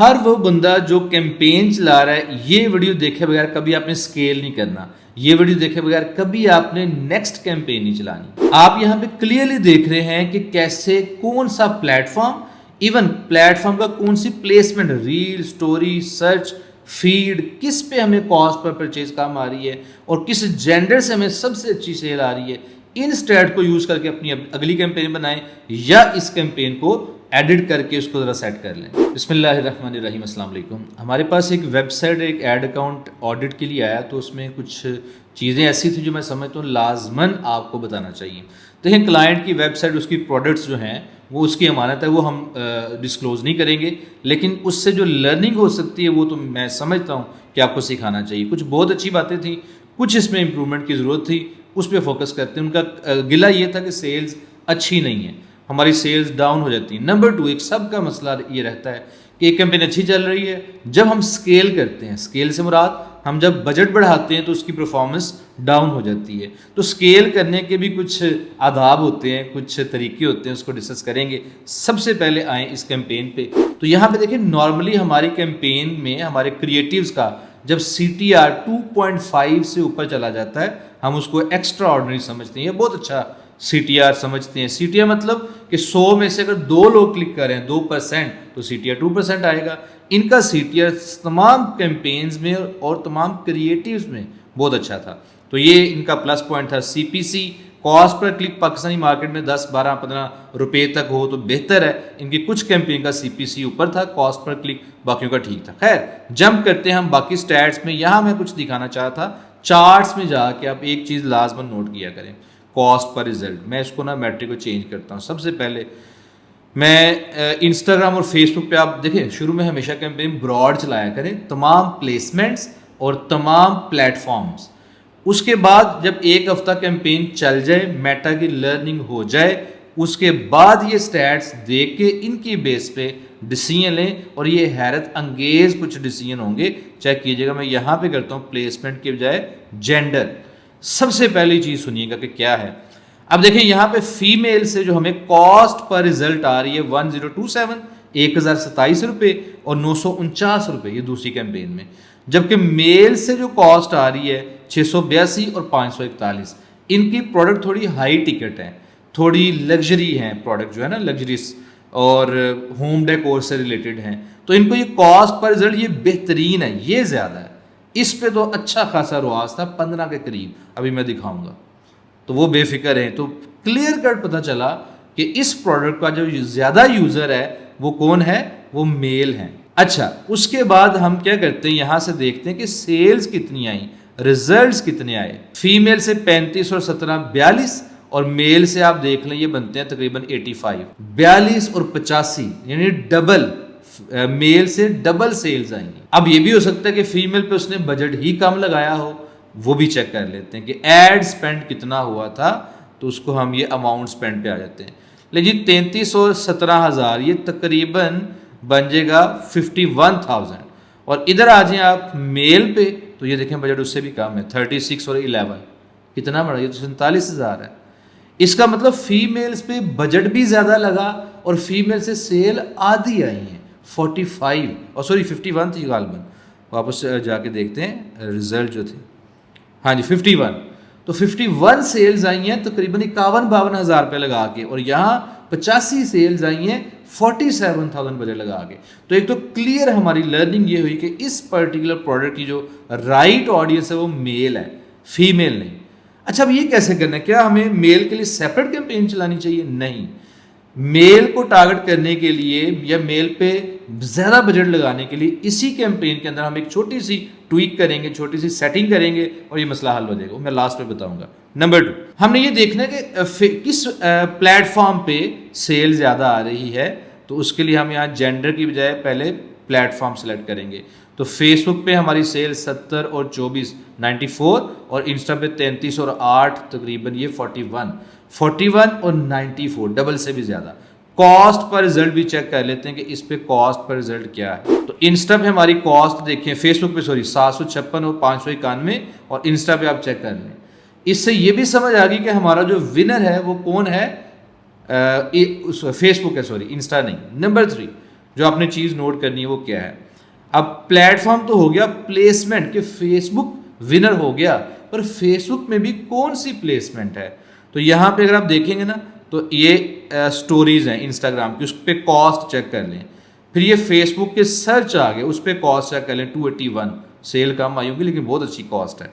हर वो बंदा जो कैंपेन चला रहा है, ये वीडियो देखे बगैर कभी आपने स्केल नहीं करना। ये वीडियो देखे बगैर कभी आपने नेक्स्ट कैंपेन नहीं चलानी। आप यहाँ पे क्लियरली देख रहे हैं कि कैसे कौन सा प्लेटफॉर्म, इवन प्लेटफॉर्म का कौन सी placement, reel, story, search, feed, किस पे हमें कॉस्ट पर परचेज काम आ रही है और किस जेंडर से हमें सबसे अच्छी सेल आ रही है। इन स्ट्रैट को यूज करके अपनी अगली कैंपेन बनाएं या इस कैंपेन को एडिट करके उसको ज़रा सेट कर लें। बिस्मिल्लाहिर्रहमानिर्रहीम, अस्सलाम वालेकुम। हमारे पास एक वेबसाइट, एक ऐड अकाउंट ऑडिट के लिए आया, तो उसमें कुछ चीज़ें ऐसी थी जो मैं समझता हूँ लाजमन आपको बताना चाहिए। देखिए, क्लाइंट की वेबसाइट, उसकी प्रोडक्ट्स जो हैं वो उसकी अमानत है, वो हम डिस्क्लोज़ नहीं करेंगे, लेकिन उससे जो लर्निंग हो सकती है वो तो मैं समझता हूँ कि आपको सिखाना चाहिए। कुछ बहुत अच्छी बातें थी, कुछ इसमें इम्प्रूवमेंट की ज़रूरत थी, उस पर फोकस करते हैं। उनका गिला ये था कि सेल्स अच्छी नहीं है, हमारी सेल्स डाउन हो जाती है। नंबर 2, एक सबका मसला ये रहता है कि एक कैंपेन अच्छी चल रही है, जब हम स्केल करते हैं, स्केल से मुराद हम जब बजट बढ़ाते हैं तो उसकी परफॉर्मेंस डाउन हो जाती है। तो स्केल करने के भी कुछ आदाब होते हैं, कुछ तरीके होते हैं, उसको डिस्कस करेंगे। सबसे पहले आए इस कैंपेन पे। तो यहाँ पे देखिए, नॉर्मली हमारी कैंपेन में हमारे क्रिएटिव्स का जब CTR 2.5 से ऊपर चला जाता है, हम उसको एक्स्ट्रा ऑर्डिनरी समझते हैं। ये बहुत अच्छा CTR समझते हैं। CTR मतलब कि 100 में से अगर 2 लोग क्लिक करें 2%, तो CTR 2% आएगा। इनका CTR तमाम कैंपेन्स में और तमाम क्रिएटिव्स में बहुत अच्छा था, तो ये इनका प्लस पॉइंट था। CPC, cost per click, Pakistani market में 10, 12, 15 रुपये तक हो तो बेहतर है। इनकी कुछ कैंपेन का CPC ऊपर था, कॉस्ट पर क्लिक बाकियों का ठीक था। खैर, जंप करते हैं हम बाकी स्टैट्स में। यहाँ मैं कुछ दिखाना चाहता था, चार्ट्स में जाके आप एक चीज़ लाजमन नोट किया करें, कॉस्ट पर रिजल्ट। मैं इसको ना मैट्रिक को चेंज करता हूँ। सबसे पहले मैं इंस्टाग्राम और फेसबुक पे, आप देखें, शुरू में हमेशा कैंपेन ब्रॉड चलाया करें, तमाम प्लेसमेंट्स और तमाम प्लेटफॉर्म्स। उसके बाद जब एक हफ्ता कैंपेन चल जाए, मेटा की लर्निंग हो जाए, उसके बाद ये स्टैट्स देख के इनकी बेस पे डिसीजन लें। और ये हैरत अंगेज कुछ डिसीजन होंगे, चेक कीजिएगा। मैं यहाँ पे करता हूँ प्लेसमेंट के बजाय जेंडर। सबसे पहली चीज़ सुनिएगा कि क्या है। अब देखिए, यहाँ पे फीमेल से जो हमें कॉस्ट पर रिजल्ट आ रही है 1027, 1027 रुपये और 949 रुपये, ये दूसरी कैंपेन में। जबकि मेल से जो कॉस्ट आ रही है 682 और 541। इनकी प्रोडक्ट थोड़ी हाई टिकट है, थोड़ी लग्जरी है प्रोडक्ट, जो है ना, लग्जरीज और होम डेकोर से रिलेटेड हैं। तो इनको ये कॉस्ट पर रिजल्ट ये बेहतरीन है, ये ज़्यादा है। इस पे तो अच्छा खासा रुआज था 15 के करीब, अभी मैं दिखाऊंगा, तो वो बेफिक्र है। तो क्लियर कट पता चला कि इस प्रोडक्ट का जो ज़्यादा यूज़र है वो कौन है, वो मेल है। अच्छा, उसके बाद हम क्या करते हैं, यहाँ से देखते हैं कि सेल्स कितनी आई, रिजल्ट्स कितने आए। फीमेल से 35 और 17 42, और मेल से आप देख लें ये बनते हैं तकरीबन 85। 42 और 85 यानी डबल, मेल से डबल सेल्स आएंगी। अब ये भी हो सकता है कि फीमेल पे उसने बजट ही कम लगाया हो, वो भी चेक कर लेते हैं कि एड स्पेंड कितना हुआ था, तो उसको हम ये अमाउंट स्पेंड पे आ जाते हैं। लेकिन 33 और 17,000 ये तकरीबन बन जाएगा 51,000। और इधर आ जाए आप मेल पे, तो ये देखें बजट उससे भी कम है, 36 और 11, कितना बड़ा, ये तो 47,000 है। इसका मतलब फीमेल्स पे बजट भी ज़्यादा लगा और फीमेल से सेल आधी आई है, 45 और 51 थी गालबन। वापस जाके देखते हैं रिजल्ट जो थे, हाँ जी 51। तो 51 सेल्स आई हैं तकरीबन 51-52 हज़ार रुपये लगा के, और यहाँ 85 सेल्स आई हैं 47,000 बजट लगा के। तो एक तो क्लियर हमारी लर्निंग ये हुई कि इस पर्टिकुलर प्रोडक्ट की जो राइट ऑडियंस है वो मेल है, फीमेल नहीं। अच्छा, अब ये कैसे करना है, क्या हमें मेल के लिए सेपरेट कैंपेन चलानी चाहिए? नहीं, मेल को टारगेट करने के लिए या मेल पे ज़्यादा बजट लगाने के लिए इसी कैंपेन के अंदर हम एक छोटी सी ट्वीक करेंगे, छोटी सी सेटिंग करेंगे और ये मसला हल हो जाएगा। मैं लास्ट में बताऊंगा। नंबर 2, हमने ये देखना है कि किस प्लेटफॉर्म पे सेल ज़्यादा आ रही है। तो उसके लिए हम यहाँ जेंडर की बजाय पहले प्लेटफॉर्म सेलेक्ट करेंगे। तो फेसबुक पे हमारी सेल 70 और 24 94, और इंस्टा पे 33 और 8 तकरीबन ये 41 और 94, डबल से भी ज़्यादा। कॉस्ट पर रिजल्ट भी चेक कर लेते हैं कि इस पे कॉस्ट पर रिजल्ट क्या है। तो इंस्टा पे हमारी कॉस्ट देखें, फेसबुक पे 756 और 591, और इंस्टा पे आप चेक कर लें। इससे ये भी समझ आ गई कि हमारा जो विनर है वो कौन है, फेसबुक है, इंस्टा नहीं। नंबर 3, जो आपने चीज़ नोट करनी है वो क्या है। अब प्लेटफॉर्म तो हो गया, प्लेसमेंट कि फेसबुक विनर हो गया, पर फेसबुक में भी कौन सी प्लेसमेंट है। तो यहाँ पे अगर आप देखेंगे ना तो ये स्टोरीज हैं इंस्टाग्राम की, उस पर कॉस्ट चेक कर लें। फिर ये फेसबुक के सर्च आ गए, उस पर कॉस्ट चेक कर लें 281, सेल कम आई होगी लेकिन बहुत अच्छी कॉस्ट है।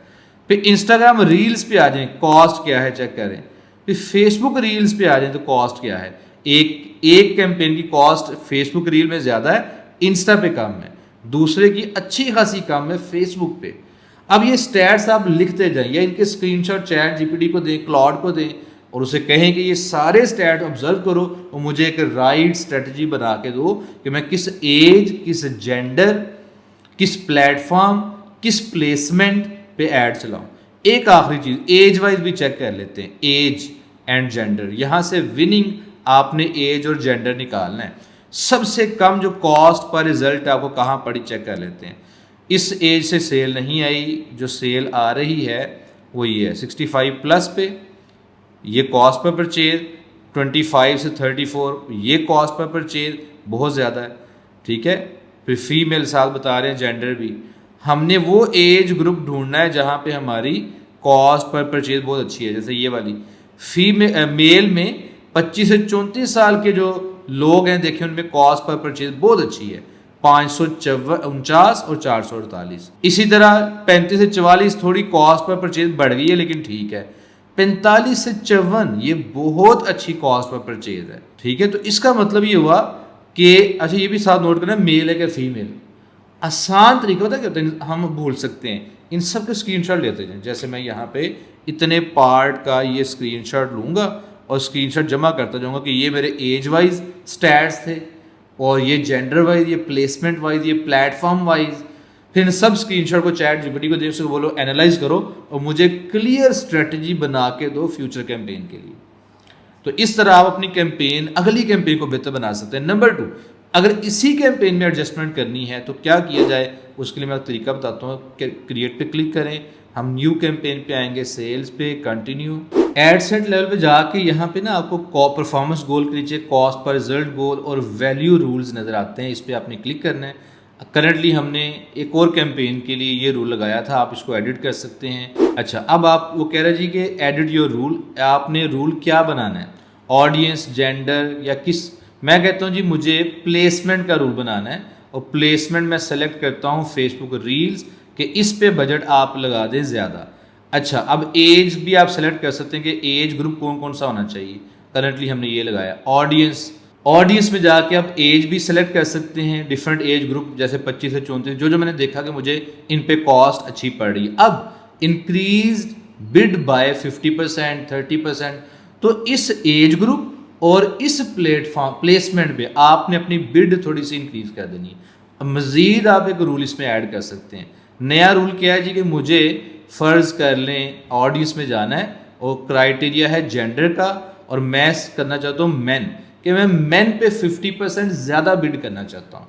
फिर इंस्टाग्राम रील्स पे आ जाए, कॉस्ट क्या है चेक करें। फिर फेसबुक रील्स पे आ जाए तो कॉस्ट क्या है। एक कैंपेन की कॉस्ट फेसबुक रील में ज़्यादा है, इंस्टा पे कम है, दूसरे की अच्छी खासी कम है फेसबुक पे। अब ये स्टैट्स आप लिखते जाएं या इनके स्क्रीनशॉट चैट जीपीटी को दें, क्लाउड को दें और उसे कहें कि ये सारे स्टैट ऑब्जर्व करो और मुझे एक राइट स्ट्रेटजी बना के दो कि मैं किस एज, किस जेंडर, किस प्लेटफॉर्म, किस प्लेसमेंट पे ऐड चलाऊं। एक आखिरी चीज, एज वाइज भी चेक कर लेते हैं, एज एंड जेंडर। यहां से विनिंग आपने एज और जेंडर निकालना है। सबसे कम जो कॉस्ट पर रिजल्ट आपको कहां पड़ी चेक कर लेते हैं। इस एज से सेल नहीं आई, जो सेल आ रही है वो ये है 65 प्लस पे, ये कॉस्ट पर परचेज 25 से 34, ये कॉस्ट पर परचेज बहुत ज़्यादा है, ठीक है। फिर फीमेल साथ बता रहे हैं, जेंडर भी। हमने वो एज ग्रुप ढूंढना है जहाँ पे हमारी कॉस्ट पर परचेज बहुत अच्छी है, जैसे ये वाली। मेल में 25 से 34 साल के जो लोग हैं देखिए, उनमें कॉस्ट पर परचेज बहुत अच्छी है, 549 और 448। इसी तरह 35 से 44 थोड़ी कॉस्ट पर परचेज बढ़ गई है लेकिन ठीक है। 45 से 54 ये बहुत अच्छी कॉस्ट पर परचेज है, ठीक है। तो इसका मतलब ये हुआ कि अच्छा ये भी साथ नोट करना, मेल है क्या फीमेल। आसान तरीका पता क्या होता है, हम भूल सकते हैं। इन सब के स्क्रीनशॉट लेते हैं, जैसे मैं यहाँ पे इतने पार्ट का ये स्क्रीनशॉट लूँगा और स्क्रीनशॉट जमा करता जाऊँगा कि ये मेरे एज वाइज स्टैट्स थे और ये जेंडर वाइज, ये प्लेसमेंट वाइज, ये प्लेटफॉर्म वाइज। फिर इन सब स्क्रीनशॉट को चैट जीपीटी को दे, उसको बोलो एनालाइज करो और मुझे क्लियर स्ट्रेटजी बना के दो फ्यूचर कैंपेन के लिए। तो इस तरह आप अपनी कैंपेन, अगली कैंपेन को बेहतर बना सकते हैं। नंबर 2, अगर इसी कैंपेन में एडजस्टमेंट करनी है तो क्या किया जाए, उसके लिए मैं तरीका बताता हूँ। क्रिएट पे क्लिक करें, हम न्यू कैंपेन पे आएंगे, सेल्स पे, कंटिन्यू, एड सेट लेवल पे जाके यहाँ पे ना आपको परफॉर्मेंस गोल के नीचे कॉस्ट पर रिजल्ट गोल और वैल्यू रूल्स नज़र आते हैं, इस पर आपने क्लिक करना है। करंटली हमने एक और कैंपेन के लिए ये रूल लगाया था, आप इसको एडिट कर सकते हैं। अच्छा, अब आप वो कह रहे जी कि एडिट योर रूल, आपने रूल क्या बनाना है, ऑडियंस, जेंडर या किस। मैं कहता हूँ जी मुझे प्लेसमेंट का रूल बनाना है और प्लेसमेंट मैं सेलेक्ट करता हूँ फेसबुक रील्स कि इस पे बजट आप लगा दें ज़्यादा। अच्छा, अब एज भी आप सेलेक्ट कर सकते हैं कि एज ग्रुप कौन कौन सा होना चाहिए। करंटली हमने ये लगाया। ऑडियंस में जाके आप एज भी सेलेक्ट कर सकते हैं, डिफरेंट एज ग्रुप, जैसे 25 से 34, जो मैंने देखा कि मुझे इन पे कॉस्ट अच्छी पड़ रही है। अब इंक्रीज बिड बाय 50%, 30%। तो इस एज ग्रुप और इस प्लेसमेंट पे आपने अपनी बिड थोड़ी सी इंक्रीज कर देनी है। मजीद आप एक रूल इसमें ऐड कर सकते हैं। नया रूल क्या है जी कि मुझे फ़र्ज़ कर लें ऑडियंस में जाना है और क्राइटेरिया है जेंडर का, और मैं करना चाहता हूँ मैन, कि मैं मैन पे 50% ज़्यादा बिड करना चाहता हूँ।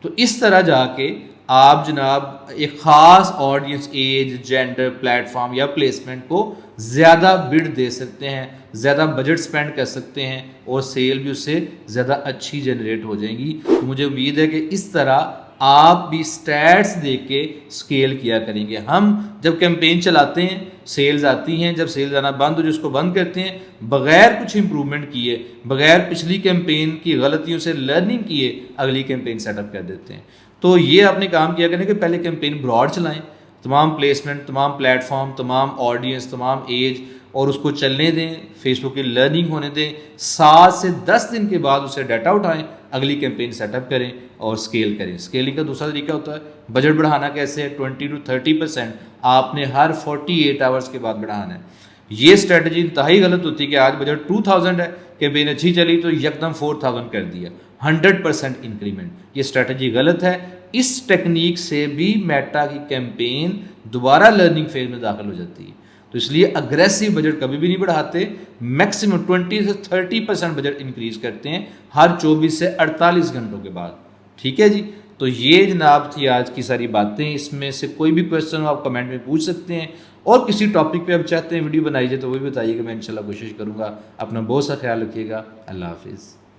तो इस तरह जाके आप जनाब एक ख़ास ऑडियंस, एज, जेंडर, प्लेटफॉर्म या प्लेसमेंट को ज़्यादा बिड दे सकते हैं, ज़्यादा बजट स्पेंड कर सकते हैं और सेल भी उससे ज़्यादा अच्छी जनरेट हो जाएंगी। तो मुझे उम्मीद है कि इस तरह आप भी स्टैट्स देख के स्केल किया करेंगे। हम जब कैंपेन चलाते हैं, सेल्स आती हैं, जब सेल्स आना बंद हो जाए उसको बंद करते हैं, बगैर कुछ इंप्रूवमेंट किए, बगैर पिछली कैंपेन की गलतियों से लर्निंग किए अगली कैंपेन सेटअप कर देते हैं। तो ये आपने काम किया करें कि पहले कैंपेन ब्रॉड चलाएं, तमाम प्लेसमेंट, तमाम प्लेटफॉर्म, तमाम ऑडियंस, तमाम एज, और उसको चलने दें, फेसबुक की लर्निंग होने दें। 7 से 10 दिन के बाद उसे डाटा उठाएं, अगली कैंपेन सेटअप करें और स्केल करें। स्केलिंग का दूसरा तरीका होता है बजट बढ़ाना। कैसे है, 20 to 30% आपने हर 48 आवर्स के बाद बढ़ाना है। ये स्ट्रेटजी इंतहाई गलत होती है कि आज बजट 2000 है, कैंपेन अच्छी चली तो यकदम 4000 कर दिया, 100% इंक्रीमेंट। ये स्ट्रेटजी गलत है। इस टेक्निक से भी मेटा की कैंपेन दोबारा लर्निंग फेज में दाखिल हो जाती है। तो इसलिए अग्रेसिव बजट कभी भी नहीं बढ़ाते, मैक्सिमम 20 से 30% बजट इंक्रीज करते हैं हर 24 से 48 घंटों के बाद। ठीक है जी, तो ये जनाब थी आज की सारी बातें। इसमें से कोई भी क्वेश्चन हो आप कमेंट में पूछ सकते हैं, और किसी टॉपिक पे आप चाहते हैं वीडियो बनाई जाए तो वो भी बताइएगा, मैं इंशाल्लाह कोशिश करूँगा। अपना बहुत सा ख्याल रखिएगा। अल्लाह हाफिज़।